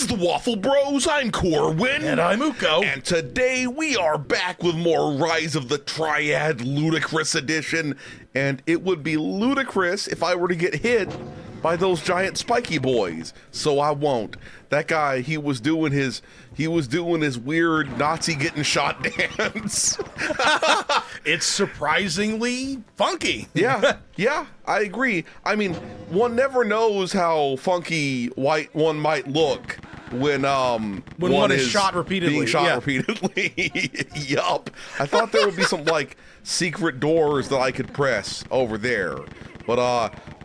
is the Waffle Bros. I'm Corwin. And I'm Uko. And today we are back with more Rise of the Triad Ludicrous Edition. And it would be ludicrous if I were to get hit by those giant spiky boys. So I won't. That guy, he was doing his weird Nazi getting shot dance. It's surprisingly funky. Yeah, I agree. I mean, one never knows how funky one might look when one is shot repeatedly. Being shot repeatedly. Yup. I thought there would be some like secret doors that I could press over there, but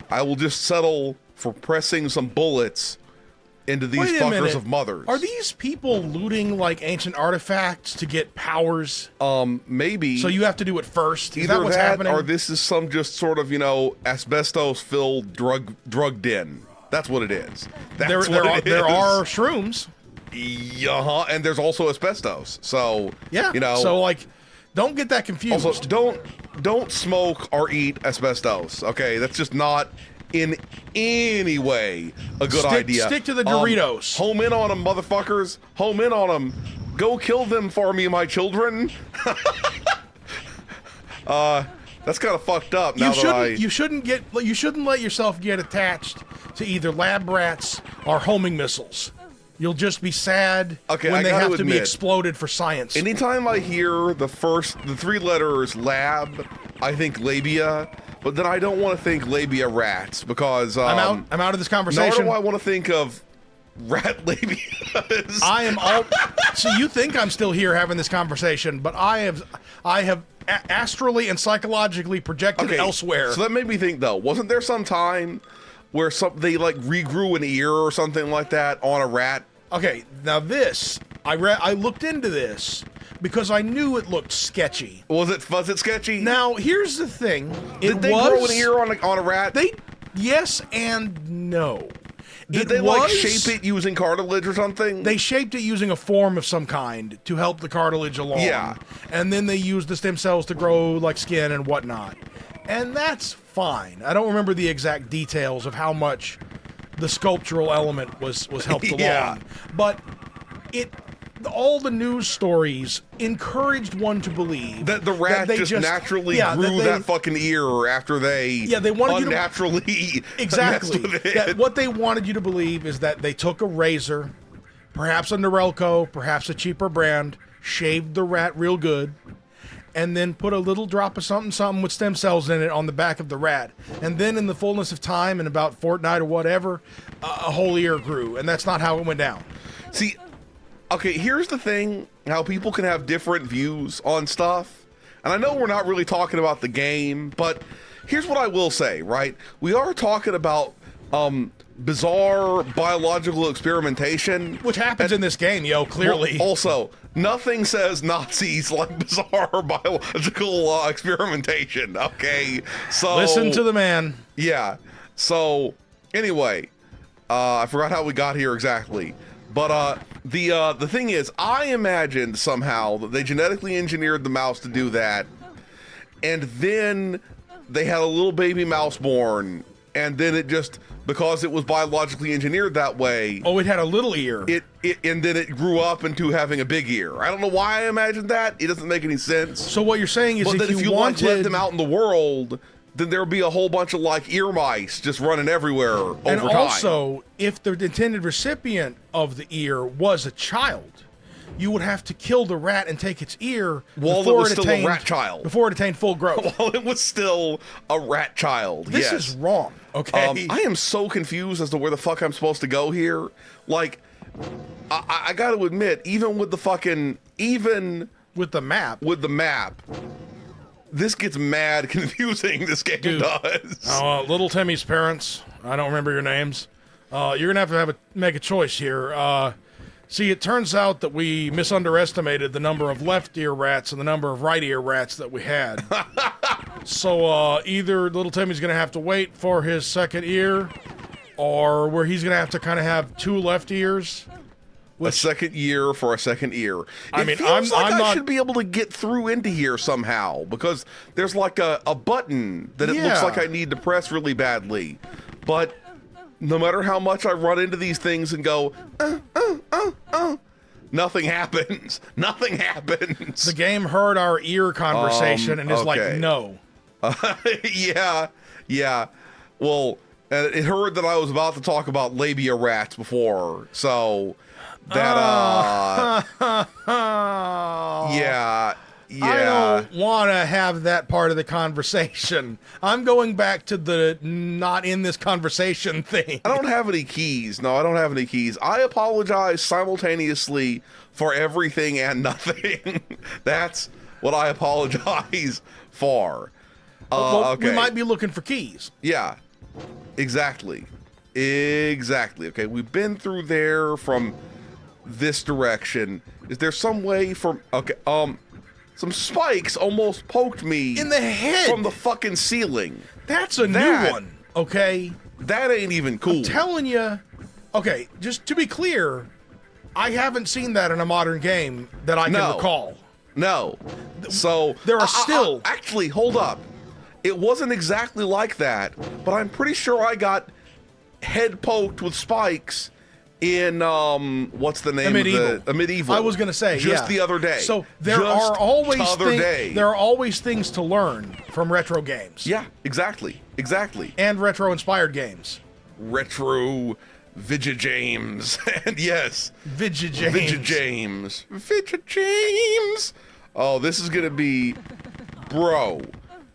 I will just settle for pressing some bullets into these fuckers of mothers. Are these people looting like ancient artifacts to get powers? Maybe. So you have to do it first? Is Either that what's happening? or this is some just sort of, asbestos-filled drug den. That's what it is. There are shrooms. Yeah, and there's also asbestos. So, yeah. So, like, don't get that confused. Also, don't smoke or eat asbestos, okay? That's just not in any way a good idea. Stick to the Doritos. Home in on them, motherfuckers. Home in on them. Go kill them for me, my children. That's kind of fucked up. You shouldn't let yourself get attached to either lab rats or homing missiles. You'll just be sad when they have to be exploded for science. Anytime I hear the three letters lab, I think labia. But then I don't want to think labia rats because I'm out of this conversation. Nor do I want to think of rat labias. I am all. So you think I'm still here having this conversation, but I have astrally and psychologically projected elsewhere. So that made me think though. Wasn't there some time where they like regrew an ear or something like that on a rat? Okay, now this I looked into this because I knew it looked sketchy. Was it sketchy? Now here's the thing: Did they grow an ear on a rat? Yes and no. Did they like shape it using cartilage or something? They shaped it using a form of some kind to help the cartilage along. Yeah. And then they used the stem cells to grow like skin and whatnot. And that's fine. I don't remember the exact details of how much the sculptural element was helped along. But all the news stories encouraged one to believe that the rat just naturally grew that fucking ear after they wanted unnaturally exactly. What they wanted you to believe is that they took a razor, perhaps a Norelco, perhaps a cheaper brand, shaved the rat real good, and then put a little drop of something with stem cells in it on the back of the rat. And then in the fullness of time, in about a fortnight or whatever, a whole ear grew. And that's not how it went down. See, okay, here's the thing, how people can have different views on stuff. And I know we're not really talking about the game, but here's what I will say, right? We are talking about bizarre biological experimentation. Which happens in this game, clearly. Also, nothing says Nazis like bizarre biological experimentation, okay? So listen to the man. Yeah. So, anyway, I forgot how we got here exactly. But the thing is, I imagined somehow that they genetically engineered the mouse to do that, and then they had a little baby mouse born, and then it just, because it was biologically engineered that way. Oh, it had a little ear. And then it grew up into having a big ear. I don't know why I imagined that. It doesn't make any sense. So what you're saying is, if you let them out in the world, then there would be a whole bunch of like ear mice just running everywhere over time. And also, if the intended recipient of the ear was a child, you would have to kill the rat and take its ear while it was still a rat child. Before it attained full growth. While it was still a rat child. This is wrong, okay? I am so confused as to where the fuck I'm supposed to go here. Like, I gotta admit, even with the map, this gets mad confusing, this game does. Little Timmy's parents, I don't remember your names. You're gonna have to make a choice here. See, it turns out that we misunderestimated the number of left ear rats and the number of right ear rats that we had. So either little Timmy's gonna have to wait for his second ear, or where he's gonna have to kind of have two left ears. A second ear for a second ear. I should be able to get through into here somehow, because there's like a button that it looks like I need to press really badly. But no matter how much I run into these things and go, nothing happens. Nothing happens. The game heard our ear conversation and is like, okay. no. Yeah. Well, it heard that I was about to talk about labia rats before, so that yeah. I don't want to have that part of the conversation. I'm going back to the not in this conversation thing. I don't have any keys. No, I don't have any keys. I apologize simultaneously for everything and nothing. That's what I apologize for. Okay. We might be looking for keys. Yeah, exactly. Okay, we've been through there from this direction. Is there some way from... Okay, some spikes almost poked me... In the head! From the fucking ceiling. That's a new one, okay? That ain't even cool. I'm telling you... Okay, just to be clear, I haven't seen that in a modern game that I can recall. No. So... There are still... Actually, hold up. It wasn't exactly like that, but I'm pretty sure I got head poked with spikes in what's the name of the Medieval. I was gonna say just the other day. So there are always things to learn from retro games. Yeah, exactly. And retro inspired games. Retro James. And yes. James. James. Oh, this is gonna be, bro.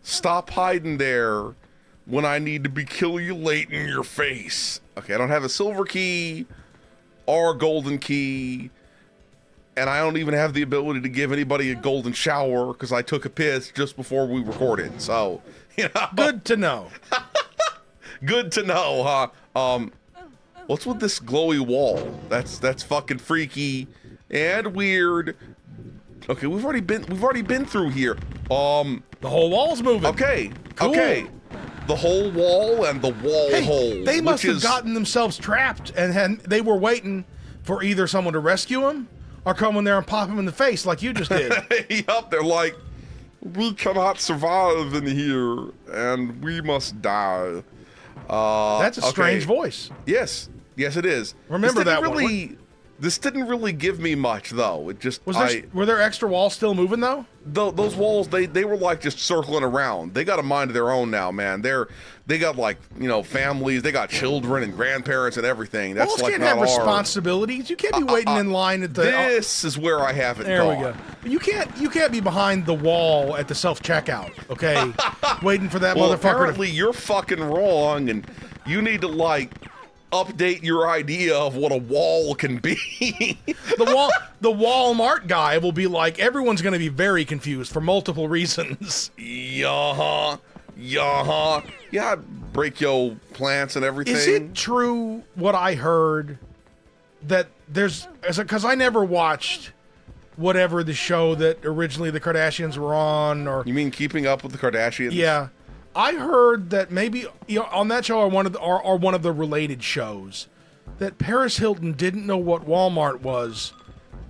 Stop hiding there when I need to be killing you late in your face. Okay, I don't have a silver key or a golden key, and I don't even have the ability to give anybody a golden shower because I took a piss just before we recorded. So, you know. Good to know. Good to know, huh? What's with this glowy wall? That's fucking freaky and weird. Okay, we've already been through here. The whole wall's moving. Okay. Cool. Okay. The whole wall and the wall hole. They must have gotten themselves trapped, and they were waiting for either someone to rescue them or come in there and pop him in the face like you just did. Yup, they're like, we cannot survive in here, and we must die. That's a strange voice. Yes, it is. Remember that one. This didn't really give me much, though. It just were there extra walls still moving though? Those walls, they were like just circling around. They got a mind of their own now, man. They got like, you know, families. They got children and grandparents and everything. That's walls like can't not have responsibilities. You can't be waiting in line at the. This is where I haven't There gone. we go. You can't be behind the wall at the self checkout. Okay, waiting for that motherfucker. Apparently you're fucking wrong, and you need to like update your idea of what a wall can be. The Walmart guy will be like, everyone's going to be very confused for multiple reasons. Yeah, break your plants and everything. Is it true what I heard that because I never watched whatever the show that originally the Kardashians were on, or you mean Keeping Up with the Kardashians? Yeah. I heard that maybe on that show or one of the related shows that Paris Hilton didn't know what Walmart was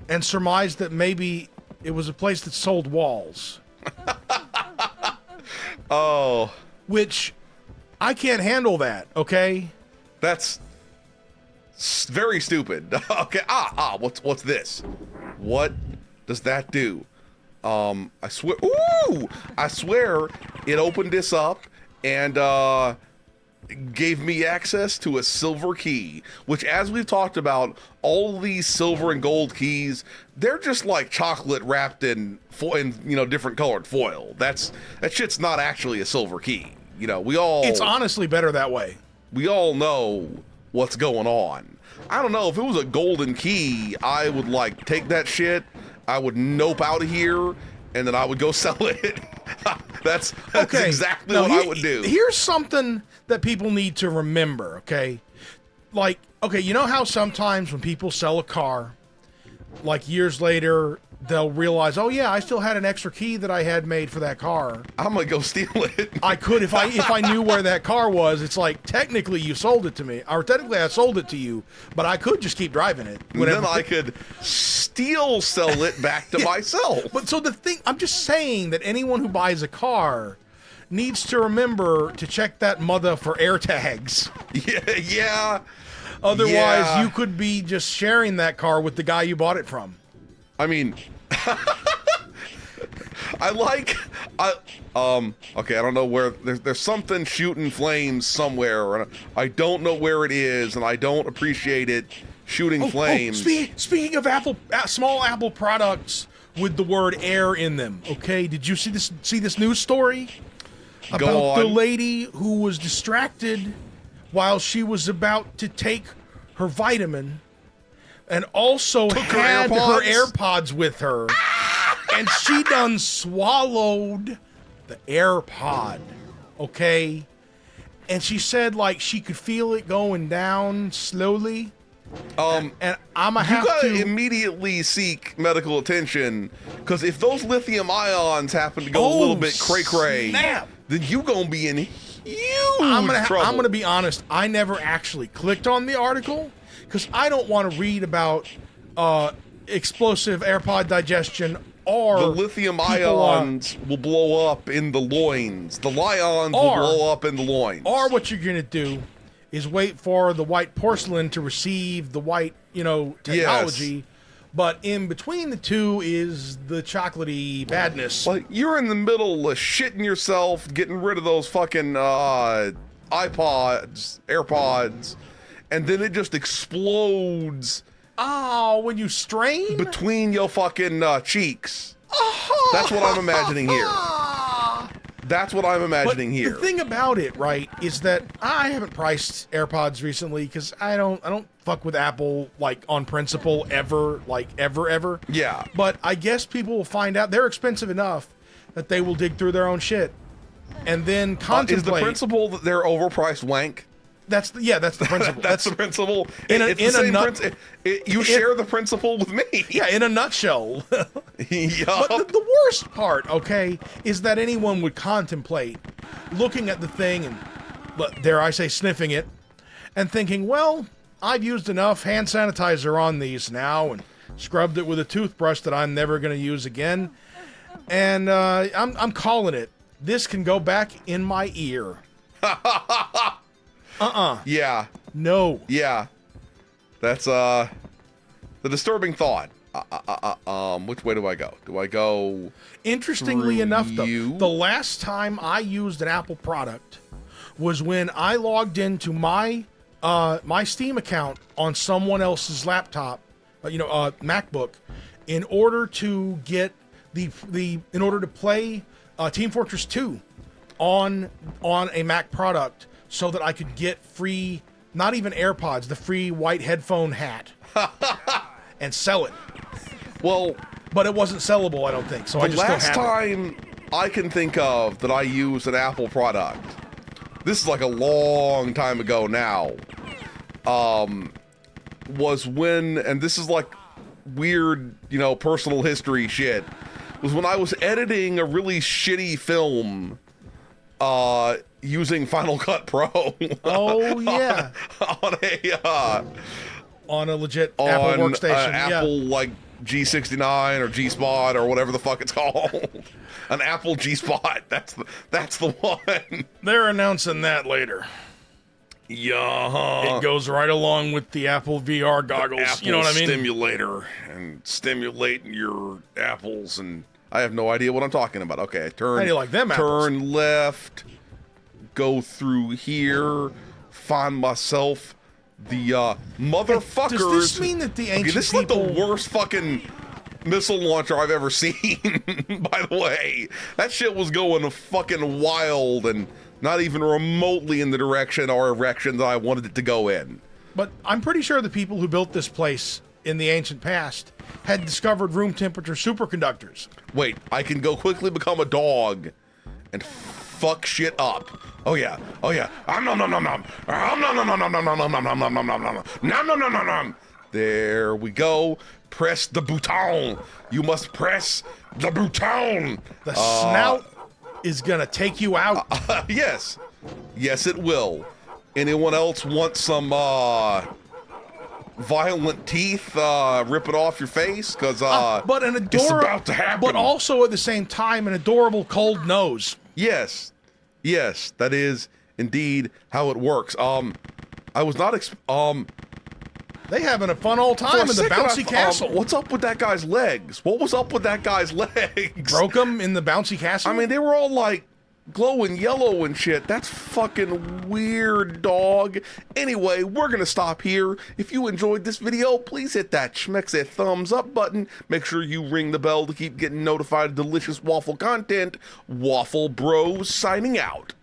and surmised that maybe it was a place that sold walls. Oh. Which I can't handle that, okay? That's very stupid. Okay. What's this? What does that do? I swear it opened this up and gave me access to a silver key, which, as we've talked about, all these silver and gold keys, they're just like chocolate wrapped in different colored foil. That shit's not actually a silver key. You know, it's honestly better that way. We all know what's going on. I don't know, if it was a golden key, I would like take that shit, I would nope out of here, and then I would go sell it. That's okay. Exactly what I would do. Here's something that people need to remember, okay? Like, okay, you know how sometimes when people sell a car, like years later, they'll realize, oh yeah, I still had an extra key that I had made for that car. I'm gonna go steal it. I could if I knew where that car was. It's like, technically you sold it to me, or technically I sold it to you, but I could just keep driving it. And then I could sell it back to myself. But so the thing, I'm just saying that anyone who buys a car needs to remember to check that mother for air tags. Yeah. Otherwise, you could be just sharing that car with the guy you bought it from. I mean, okay, I don't know where, there's something shooting flames somewhere, and I don't know where it is, and I don't appreciate it shooting flames. Speaking of small Apple products with the word air in them, okay, did you see this news story about the lady who was distracted while she was about to take her vitamin and also had her AirPods with her, and she done swallowed the AirPod, okay? And she said, like, she could feel it going down slowly. And I'm gonna have to immediately seek medical attention, because if those lithium ions happen to go a little bit cray-cray, then you gonna be in huge trouble. I'm gonna be honest. I never actually clicked on the article because I don't want to read about explosive AirPod digestion or the lithium ions will blow up in the loins. The lions will blow up in the loins. Or what you're gonna do is wait for the white porcelain to receive the white, technology. Yes. But in between the two is the chocolatey badness. Like, you're in the middle of shitting yourself, getting rid of those fucking AirPods, and then it just explodes. Oh, when you strain? Between your fucking cheeks. That's what I'm imagining here. That's what I'm imagining here. The thing about it, right, is that I haven't priced AirPods recently because I don't fuck with Apple, like, on principle ever. Yeah. But I guess people will find out they're expensive enough that they will dig through their own shit and then contemplate. Is the principle that they're overpriced wank? That's the principle. That's the principle. You share the principle with me. Yeah, in a nutshell. Yup. But the worst part, okay, is that anyone would contemplate looking at the thing and, dare I say, sniffing it, and thinking, well, I've used enough hand sanitizer on these now and scrubbed it with a toothbrush that I'm never going to use again, and I'm calling it. This can go back in my ear. Yeah. No. Yeah. That's the disturbing thought. Which way do I go? Do I go? Interestingly enough, though, the last time I used an Apple product was when I logged into my Steam account on someone else's laptop, MacBook, in order to get in order to play Team Fortress 2 on a Mac product, so that I could get free, not even AirPods, the free white headphone hat, and sell it. Well, but it wasn't sellable, I don't think. So I just last time I can think of that I used an Apple product, this is like a long time ago now, was when, and this is like weird, personal history shit, was when I was editing a really shitty film, using Final Cut Pro. Oh yeah. On a legit Apple workstation. Apple like G69 or G Spot or whatever the fuck it's called. An Apple G Spot. That's the one. They're announcing that later. Yeah. It goes right along with the Apple VR goggles. Apple, you know what I mean? Stimulator and stimulating your apples, and I have no idea what I'm talking about. Okay, How do you like them turn apples? Left. Go through here, find myself the motherfuckers. Does this mean that the ancient this is like the worst fucking missile launcher I've ever seen, by the way. That shit was going fucking wild and not even remotely in the direction or erection that I wanted it to go in. But I'm pretty sure the people who built this place in the ancient past had discovered room temperature superconductors. Wait, I can go quickly become a dog and fuck shit up. Oh yeah. There we go. Press the bouton. You must press the bouton. The snout is gonna take you out. Yes. Yes, it will. Anyone else want some violent teeth ripping off your face? Because but an it's about to happen. But also at the same time, an adorable cold nose. Yes. Yes, that is indeed how it works. I was not They having a fun old for time a in the second, bouncy castle. what's up with that guy's legs? What was up with that guy's legs? Broke them in the bouncy castle? I mean, they were all like glowing yellow and shit. That's fucking weird, dog. Anyway, we're gonna stop here. If you enjoyed this video, please hit that schmeck thumbs up button. Make sure you ring the bell to keep getting notified of delicious waffle content. Waffle Bros signing out.